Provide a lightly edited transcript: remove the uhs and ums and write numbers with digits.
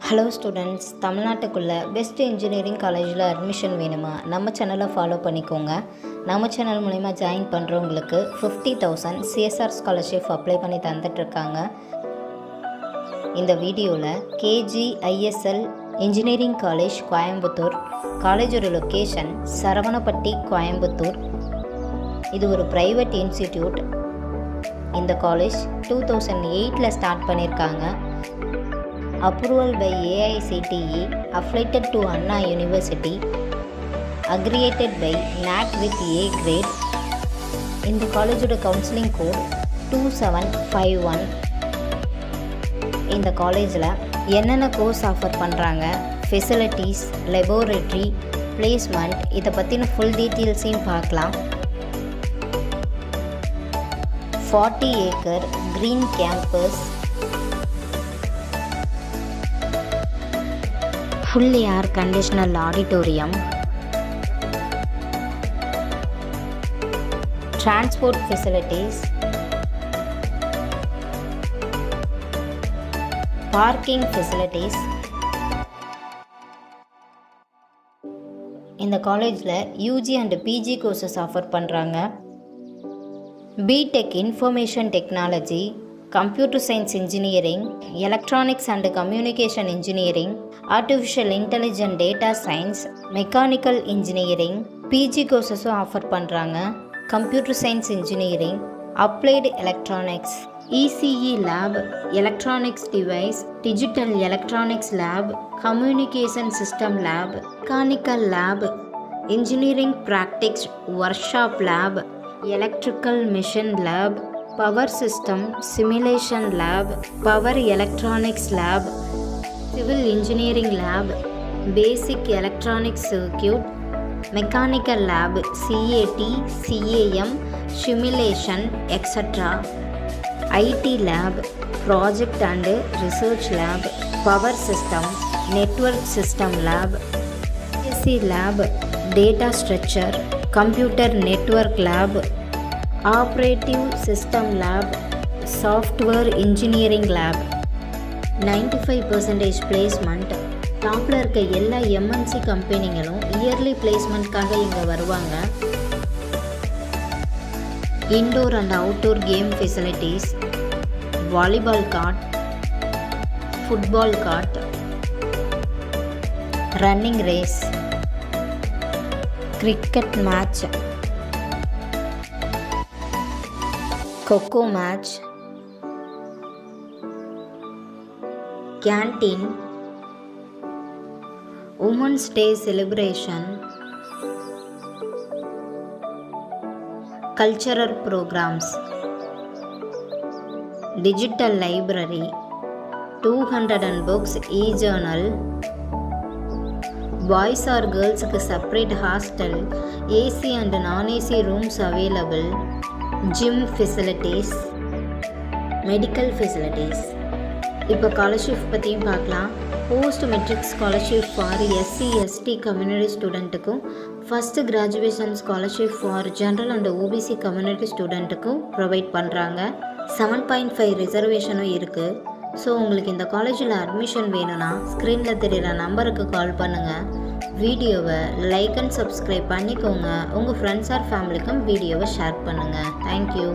Hello students, தமிழ்நாட்டுக்குள்ள best engineering காலேஜில் admission வேணுமா? நம்ம சேனலை ஃபாலோ பண்ணிக்கோங்க. நம்ம சேனல் மூலிமா ஜாயின் பண்ணுறவங்களுக்கு 50,000 சிஎஸ்ஆர் ஸ்காலர்ஷிப் அப்ளை பண்ணி தந்துட்டுருக்காங்க. இந்த வீடியோவில் KGISL இன்ஜினியரிங் காலேஜ் கோயம்புத்தூர், காலேஜோட லொக்கேஷன் சரவணப்பட்டி கோயம்புத்தூர். இது ஒரு ப்ரைவேட் இன்ஸ்டிடியூட். இந்த காலேஜ் 2008 ஸ்டார்ட் பண்ணியிருக்காங்க. Approval by AICTE, affiliated to Anna University, aggregated by NAC with A grade. இந்த காலேஜோட கவுன்சிலிங் கோட் 2751. இந்த காலேஜில் என்னென்ன கோர்ஸ் ஆஃபர் பண்ணுறாங்க, ஃபெசிலிட்டிஸ், லெபோரட்டரி, பிளேஸ்மெண்ட், இதை பற்றின ஃபுல் டீட்டெயில்ஸையும் பார்க்கலாம். 40 acre green campus, full air conditional auditorium, transport facilities, parking facilities. இந்த காலேஜில் UG and PG courses offer பண்ணுறாங்க. BTech Information Technology, Computer Science Engineering, Electronics and Communication Engineering, Artificial Intelligence Data Science, Mechanical Engineering, PG கோர்சஸும் offer பண்ணுறாங்க. Computer Science Engineering, Applied Electronics, ECE Lab, Electronics Device, Digital Electronics Lab, Communication System Lab, Mechanical Lab, Engineering Practice Workshop Lab, Electrical Machine Lab, Power System Simulation Lab, Power Electronics Lab, Civil Engineering Lab, Basic Electronic Circuit, Mechanical Lab, CAT, CAM, Simulation, etc. IT Lab, Project and Research Lab, Power System, Network System Lab, CSC Lab, Data Structure, Computer Network Lab, Operating System Lab, Software Engineering Lab. 95% placement. டாப்பில் இருக்க எல்லா MNC கம்பெனிகளும் early பிளேஸ்மெண்ட்காக இங்கே வருவாங்க. Indoor and outdoor game facilities, volleyball court, football court, running race, cricket match, kho kho match, canteen, women's day celebration, cultural programs, digital library, 200 books, e journal, boys or கேர்ள்ஸுக்கு separate hostel, AC and non AC rooms available, gym facilities, medical facilities. இப்போ scholarship பற்றியும் பார்க்கலாம். Post matric scholarship for SC ST community ஸ்டூடெண்ட்டுக்கும், first graduation scholarship for general and OBC community ஸ்டூடெண்ட்டுக்கும் provide பண்ணுறாங்க. 7.5 ரிசர்வேஷனும் இருக்குது. So உங்களுக்கு இந்த காலேஜில் அட்மிஷன் வேணும்னா ஸ்க்ரீனில் தெரிகிற நம்பருக்கு கால் பண்ணுங்கள். வீடியோவை லைக் அண்ட் சப்ஸ்கிரைப் பண்ணிக்கோங்க. உங்கள் ஃப்ரெண்ட்ஸ் ஆர் ஃபேமிலிக்கும் வீடியோவை ஷேர் பண்ணுங்கள். தேங்க்யூ.